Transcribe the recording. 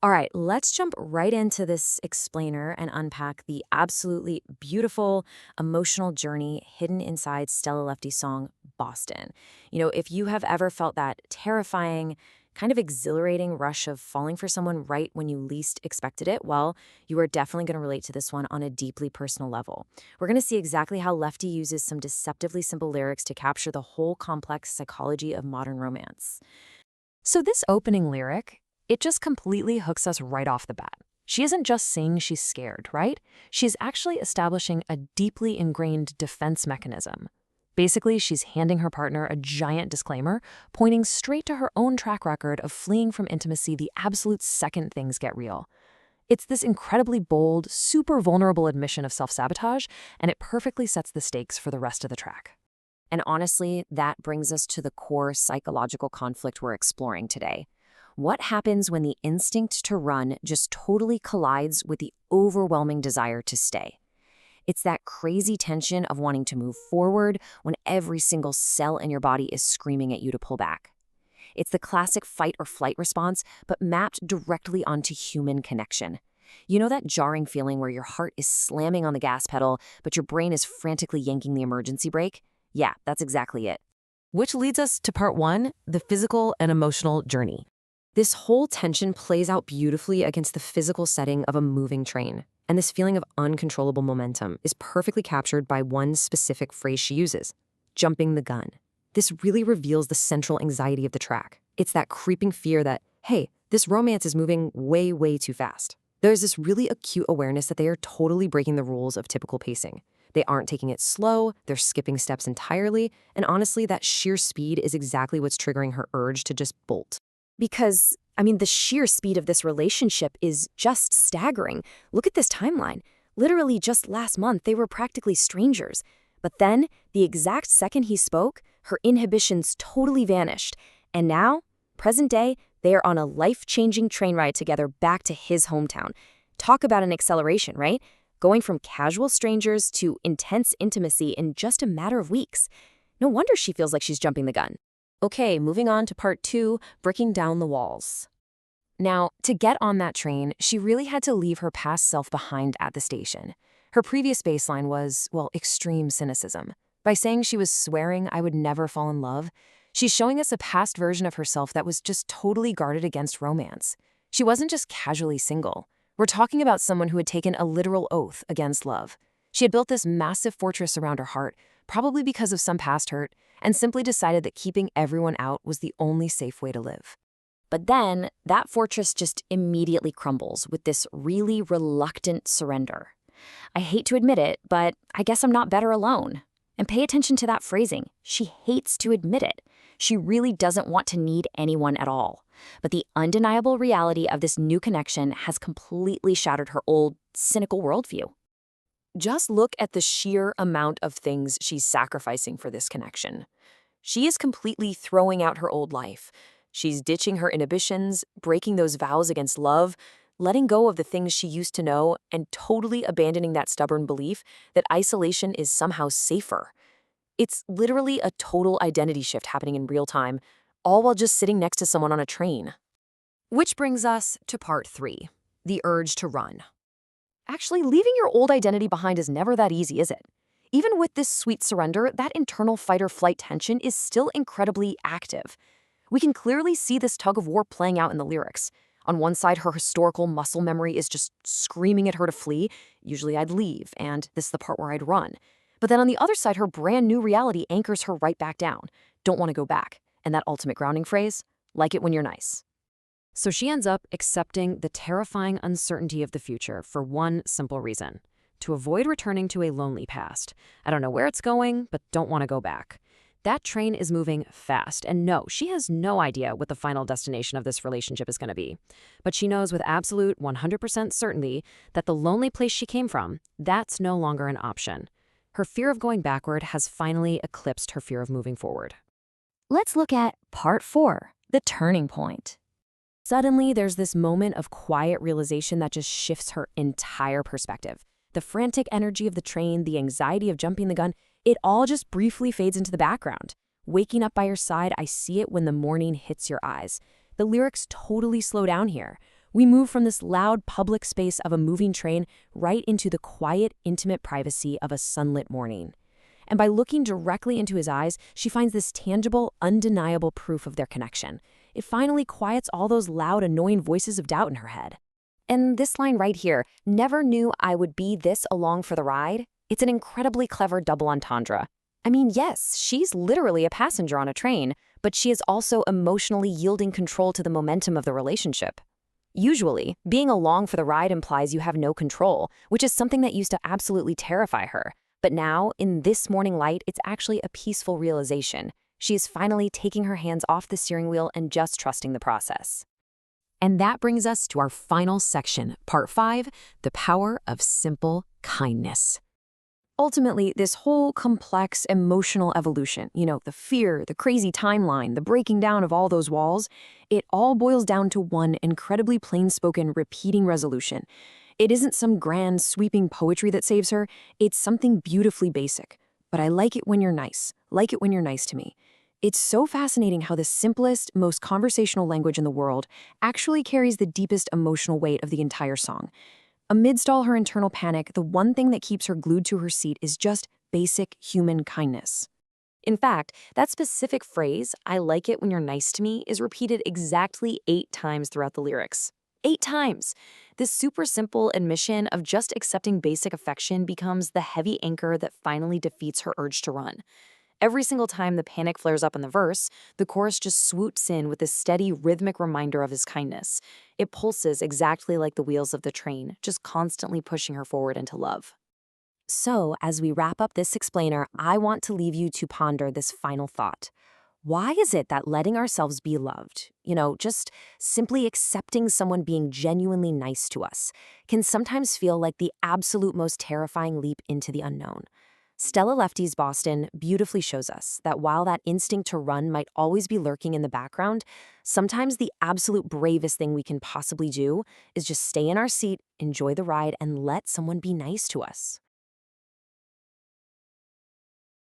All right, let's jump right into this explainer and unpack the absolutely beautiful emotional journey hidden inside Stella Lefty's song, Boston. If you have ever felt that terrifying, kind of exhilarating rush of falling for someone right when you least expected it, well, you are definitely going to relate to this one on a deeply personal level. We're going to see exactly how Lefty uses some deceptively simple lyrics to capture the whole complex psychology of modern romance. So this opening lyric, it just completely hooks us right off the bat. She isn't just saying she's scared, right? She's actually establishing a deeply ingrained defense mechanism. Basically, she's handing her partner a giant disclaimer, pointing straight to her own track record of fleeing from intimacy the absolute second things get real. It's this incredibly bold, super vulnerable admission of self-sabotage, and it perfectly sets the stakes for the rest of the track. And honestly, that brings us to the core psychological conflict we're exploring today. What happens when the instinct to run just totally collides with the overwhelming desire to stay? It's that crazy tension of wanting to move forward when every single cell in your body is screaming at you to pull back. It's the classic fight or flight response, but mapped directly onto human connection. You know that jarring feeling where your heart is slamming on the gas pedal, but your brain is frantically yanking the emergency brake? Yeah, that's exactly it. Which leads us to part one, the physical and emotional journey. This whole tension plays out beautifully against the physical setting of a moving train. And this feeling of uncontrollable momentum is perfectly captured by one specific phrase she uses, jumping the gun. This really reveals the central anxiety of the track. It's that creeping fear that, hey, this romance is moving way, way too fast. There's this really acute awareness that they are totally breaking the rules of typical pacing. They aren't taking it slow, they're skipping steps entirely, and honestly, that sheer speed is exactly what's triggering her urge to just bolt. Because, the sheer speed of this relationship is just staggering. Look at this timeline. Literally just last month, they were practically strangers. But then, the exact second he spoke, her inhibitions totally vanished. And now, present day, they are on a life-changing train ride together back to his hometown. Talk about an acceleration, right? Going from casual strangers to intense intimacy in just a matter of weeks. No wonder she feels like she's jumping the gun. Okay, moving on to part two, breaking down the walls. Now, to get on that train, she really had to leave her past self behind at the station. Her previous baseline was, extreme cynicism. By saying she was swearing I would never fall in love, she's showing us a past version of herself that was just totally guarded against romance. She wasn't just casually single. We're talking about someone who had taken a literal oath against love. She had built this massive fortress around her heart, probably because of some past hurt, and simply decided that keeping everyone out was the only safe way to live. But then, that fortress just immediately crumbles with this really reluctant surrender. I hate to admit it, but I guess I'm not better alone. And pay attention to that phrasing. She hates to admit it. She really doesn't want to need anyone at all. But the undeniable reality of this new connection has completely shattered her old, cynical worldview. Just look at the sheer amount of things she's sacrificing for this connection. She is completely throwing out her old life. She's ditching her inhibitions, breaking those vows against love, letting go of the things she used to know, and totally abandoning that stubborn belief that isolation is somehow safer. It's literally a total identity shift happening in real time, all while just sitting next to someone on a train. Which brings us to part three, the urge to run. Actually, leaving your old identity behind is never that easy, is it? Even with this sweet surrender, that internal fight-or-flight tension is still incredibly active. We can clearly see this tug-of-war playing out in the lyrics. On one side, her historical muscle memory is just screaming at her to flee. Usually I'd leave, and this is the part where I'd run. But then on the other side, her brand new reality anchors her right back down. Don't want to go back. And that ultimate grounding phrase, like it when you're nice. So she ends up accepting the terrifying uncertainty of the future for one simple reason: to avoid returning to a lonely past. I don't know where it's going, but don't want to go back. That train is moving fast, and no, she has no idea what the final destination of this relationship is going to be. But she knows with absolute 100% certainty that the lonely place she came from, that's no longer an option. Her fear of going backward has finally eclipsed her fear of moving forward. Let's look at part four, the turning point. Suddenly, there's this moment of quiet realization that just shifts her entire perspective. The frantic energy of the train, the anxiety of jumping the gun, it all just briefly fades into the background. Waking up by your side, I see it when the morning hits your eyes. The lyrics totally slow down here. We move from this loud public space of a moving train right into the quiet, intimate privacy of a sunlit morning. And by looking directly into his eyes, she finds this tangible, undeniable proof of their connection. It finally quiets all those loud, annoying voices of doubt in her head. And this line right here, "never knew I would be this along for the ride," it's an incredibly clever double entendre. I mean, yes, she's literally a passenger on a train, but she is also emotionally yielding control to the momentum of the relationship. Usually, being along for the ride implies you have no control, which is something that used to absolutely terrify her. But now, in this morning light, it's actually a peaceful realization. She is finally taking her hands off the steering wheel and just trusting the process. And that brings us to our final section, Part 5, the power of simple kindness. Ultimately, this whole complex emotional evolution, the fear, the crazy timeline, the breaking down of all those walls, it all boils down to one incredibly plain-spoken, repeating resolution. It isn't some grand, sweeping poetry that saves her, it's something beautifully basic. But I like it when you're nice. Like it when you're nice to me. It's so fascinating how the simplest, most conversational language in the world actually carries the deepest emotional weight of the entire song. Amidst all her internal panic, the one thing that keeps her glued to her seat is just basic human kindness. In fact, that specific phrase, "I like it when you're nice to me," is repeated exactly 8 times throughout the lyrics. 8 times! This super simple admission of just accepting basic affection becomes the heavy anchor that finally defeats her urge to run. Every single time the panic flares up in the verse, the chorus just swoops in with a steady, rhythmic reminder of his kindness. It pulses exactly like the wheels of the train, just constantly pushing her forward into love. So, as we wrap up this explainer, I want to leave you to ponder this final thought. Why is it that letting ourselves be loved, just simply accepting someone being genuinely nice to us, can sometimes feel like the absolute most terrifying leap into the unknown? Stella Lefty's Boston beautifully shows us that while that instinct to run might always be lurking in the background, sometimes the absolute bravest thing we can possibly do is just stay in our seat, enjoy the ride, and let someone be nice to us.